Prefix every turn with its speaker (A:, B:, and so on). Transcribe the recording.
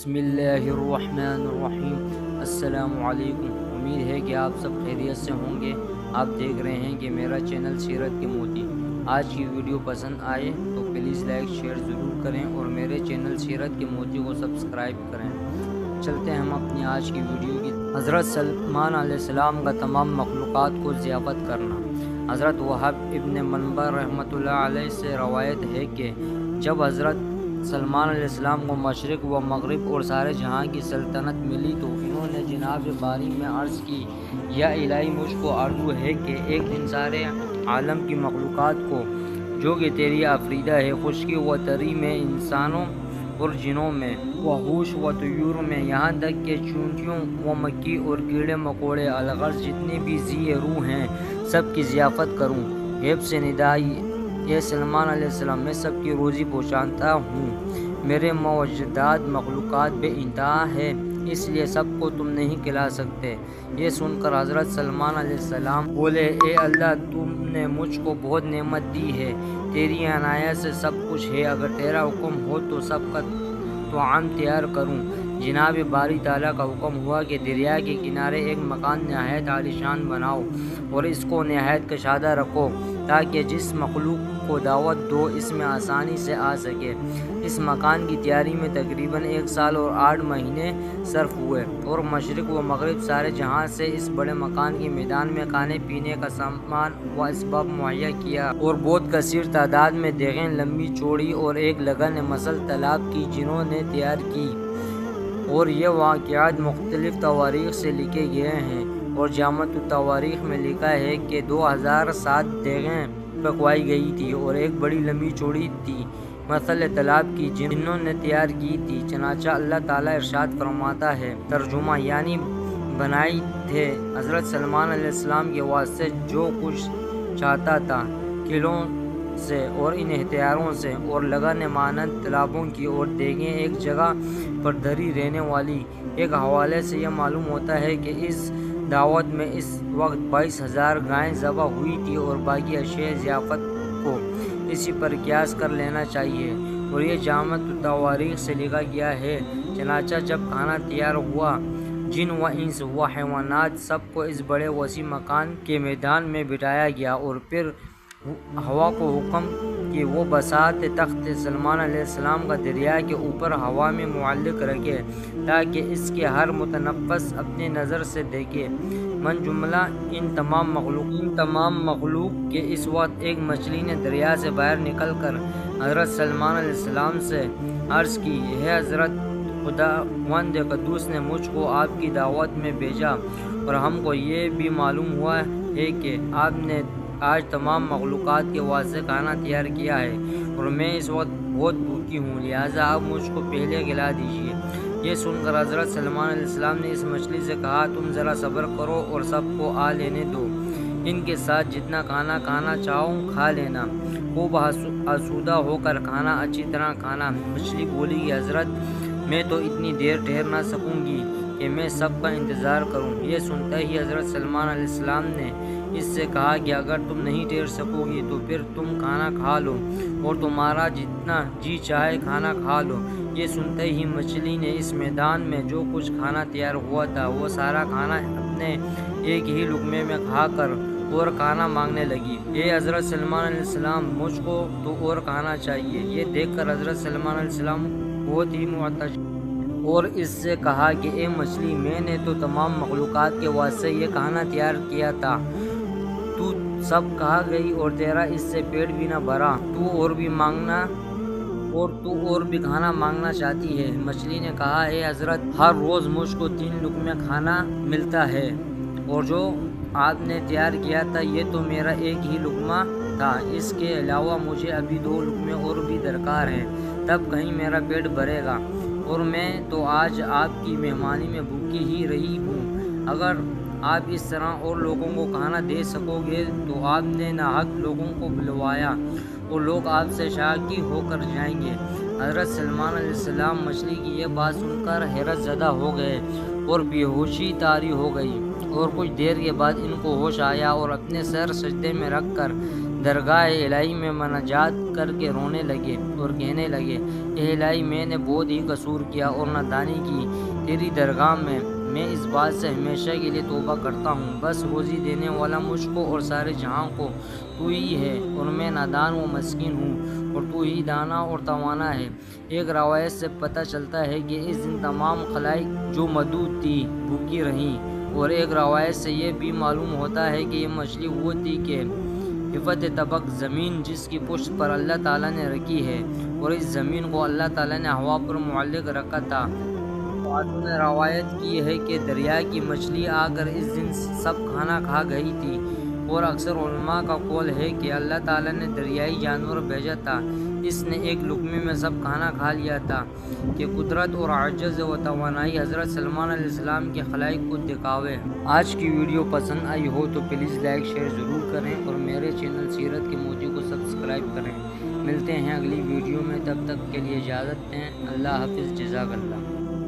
A: بسم اللہ الرحمن الرحیم۔ السلام علیکم۔ امید ہے کہ آپ سب خیریت سے ہوں گے۔ آپ دیکھ رہے ہیں کہ میرا چینل سیرت کے موتی۔ آج کی ویڈیو پسند آئے تو پلیز لائک شیئر ضرور کریں اور میرے چینل سیرت کے موتی کو سبسکرائب کریں۔ چلتے ہیں ہم اپنی آج کی ویڈیو کی۔ حضرت سلمان علیہ السلام کا تمام مخلوقات کو ضیافت کرنا۔ حضرت وہب ابن منبع رحمۃ اللہ علیہ سے روایت ہے کہ جب حضرت سلمان علیہ السلام کو مشرق و مغرب اور سارے جہاں کی سلطنت ملی تو انہوں نے جناب باری میں عرض کی، یا الہی مجھ کو آرزو ہے کہ ایک دن سارے عالم کی مخلوقات کو جو کہ تیری آفریدہ ہے، خشکی و تری میں، انسانوں اور جنوں میں، وحوش و طیور میں، یہاں تک کہ چونٹیوں و مکھی اور کیڑے مکوڑے الغرض جتنے بھی ذی روح ہیں سب کی ضیافت کروں۔ غیب سے ندائی، اے سلمان علیہ السلام، میں سب کی روزی پہنچاتا ہوں، میرے موجودات مخلوقات بے انتہا ہے، اس لیے سب کو تم نہیں کھلا سکتے۔ یہ سن کر حضرت سلمان علیہ السلام بولے، اے اللہ، تم نے مجھ کو بہت نعمت دی ہے، تیری عنایت سے سب کچھ ہے، اگر تیرا حکم ہو تو سب کا طعام تیار کروں۔ جناب باری تعالیٰ کا حکم ہوا کہ دریا کے کنارے ایک مکان نہایت عالیشان بناؤ اور اس کو نہایت کشادہ رکھو تاکہ جس مخلوق کو دعوت دو اس میں آسانی سے آ سکے۔ اس مکان کی تیاری میں تقریباً 1 سال اور 8 مہینے صرف ہوئے اور مشرق و مغرب سارے جہاں سے اس بڑے مکان کے میدان میں کھانے پینے کا سامان و اسباب مہیا کیا اور بہت کثیر تعداد میں دیگیں لمبی چوڑی اور ایک لگن مسل طلاب کی جنہوں نے تیار کی، اور یہ واقعات مختلف تواریخ سے لکھے گئے ہیں اور جامع التواریخ میں لکھا ہے کہ 2007 دیگیں پکوائی گئی تھی اور ایک بڑی لمبی چوڑی تھی مثل طلاب کی جنہوں نے تیار کی تھی۔ چنانچہ اللہ تعالیٰ ارشاد فرماتا ہے، ترجمہ یعنی بنائی تھے حضرت سلمان علیہ السلام کے واسطے جو کچھ چاہتا تھا، قلعوں سے اور ان ہتھیاروں سے اور لگن مانند طلابوں کی اور دیگیں ایک جگہ پر دھری رہنے والی۔ ایک حوالے سے یہ معلوم ہوتا ہے کہ اس دعوت میں اس وقت 22,000 گائیں ذبح ہوئی تھی اور باقی اشیاء ضیافت کو اسی پر قیاس کر لینا چاہیے، اور یہ جامع التواریخ سے لکھا گیا ہے۔ چنانچہ جب کھانا تیار ہوا، جن و انس و حیوانات سب کو اس بڑے وسیع مکان کے میدان میں بٹھایا گیا، اور پھر ہوا کو حکم کہ وہ بساط تخت سلمان علیہ السلام کا دریا کے اوپر ہوا میں معلق رکھے تاکہ اس کے ہر متنفس اپنی نظر سے دیکھے۔ من جملہ ان تمام مخلوق کے اس وقت ایک مچھلی نے دریا سے باہر نکل کر حضرت سلمان علیہ السلام سے عرض کی، ہے حضرت، خداوند قدوس نے مجھ کو آپ کی دعوت میں بھیجا اور ہم کو یہ بھی معلوم ہوا ہے کہ آپ نے آج تمام مخلوقات کے واسطے کھانا تیار کیا ہے اور میں اس وقت بہت بھوکی ہوں، لہٰذا آپ مجھ کو پہلے کھلا دیجیے۔ یہ سن کر حضرت سلمان علیہ السلام نے اس مچھلی سے کہا، تم ذرا صبر کرو اور سب کو آ لینے دو، ان کے ساتھ جتنا کھانا کھانا چاہو کھا لینا، خوب آسودہ ہو کر کھانا، اچھی طرح کھانا۔ مچھلی بولی کہ حضرت، میں تو اتنی دیر ٹھہر نہ سکوں گی کہ میں سب کا انتظار کروں۔ یہ سنتے ہی حضرت سلمان علیہ السلام نے اس سے کہا کہ اگر تم نہیں ٹھہر سکو گی تو پھر تم کھانا کھا لو اور تمہارا جتنا جی چاہے کھانا کھا لو۔ یہ سنتے ہی مچھلی نے اس میدان میں جو کچھ کھانا تیار ہوا تھا وہ سارا کھانا اپنے ایک ہی لقمے میں کھا کر اور کھانا مانگنے لگی، اے حضرت سلمان علیہ السلام، مجھ کو تو اور کھانا چاہیے۔ یہ دیکھ کر حضرت سلمان علیہ السلام بہت ہی معتشم اور اس سے کہا کہ اے مچھلی، میں نے تو تمام مخلوقات کے واسطے یہ کھانا تیار کیا تھا، تو سب کھا گئی اور تیرا اس سے پیٹ بھی نہ بھرا، تو اور بھی کھانا مانگنا چاہتی ہے۔ مچھلی نے کہا، اے حضرت، ہر روز مجھ کو 3 لقمے کھانا ملتا ہے اور جو آپ نے تیار کیا تھا یہ تو میرا ایک ہی لقمہ تھا، اس کے علاوہ مجھے ابھی 2 لقمے اور بھی درکار ہیں، تب کہیں میرا پیٹ بھرے گا، اور میں تو آج آپ کی مہمانی میں بھوکی ہی رہی ہوں۔ اگر آپ اس طرح اور لوگوں کو کھانا دے سکو گے تو آپ نے ناحق لوگوں کو بلوایا اور لوگ آپ سے شاکی ہو کر جائیں گے۔ حضرت سلمان علیہ السلام مچھلی کی یہ بات سن کر حیرت زدہ ہو گئے اور بے ہوشی طاری ہو گئی، اور کچھ دیر کے بعد ان کو ہوش آیا اور اپنے سر سجدے میں رکھ کر درگاہ الہی میں مناجات کر کے رونے لگے اور کہنے لگے، اے الہی، میں نے بہت ہی قصور کیا اور نادانی کی، تیری درگاہ میں اس بات سے ہمیشہ کے لیے توبہ کرتا ہوں، بس روزی دینے والا مجھ کو اور سارے جہاں کو تو ہی ہے، اور میں نادان و مسکین ہوں اور تو ہی دانا اور توانا ہے۔ ایک روایت سے پتہ چلتا ہے کہ اس دن تمام خلائق جو مدعو تھی بھوکی رہیں، اور ایک روایت سے یہ بھی معلوم ہوتا ہے کہ یہ مچھلی وہ تھی کہ حفت طبق زمین جس کی پشت پر اللہ تعالیٰ نے رکھی ہے، اور اس زمین کو اللہ تعالیٰ نے ہوا پر معلق رکھا تھا۔ بعضوں نے روایت کی ہے کہ دریا کی مچھلی آ کر اس دن سب کھانا کھا گئی تھی، اور اکثر علماء کا قول ہے کہ اللہ تعالیٰ نے دریائی جانور بھیجا تھا، اس نے ایک لقمے میں سب کھانا کھا لیا تھا کہ قدرت اور عجز و توانائی حضرت سلمان علیہ السلام کے خلائق کو دکھاوے۔ آج کی ویڈیو پسند آئی ہو تو پلیز لائک شیئر ضرور کریں اور میرے چینل سیرت کے موتی کو سبسکرائب کریں۔ ملتے ہیں اگلی ویڈیو میں، تب تک کے لیے اجازت دیں۔ اللہ حافظ، جزاک اللہ۔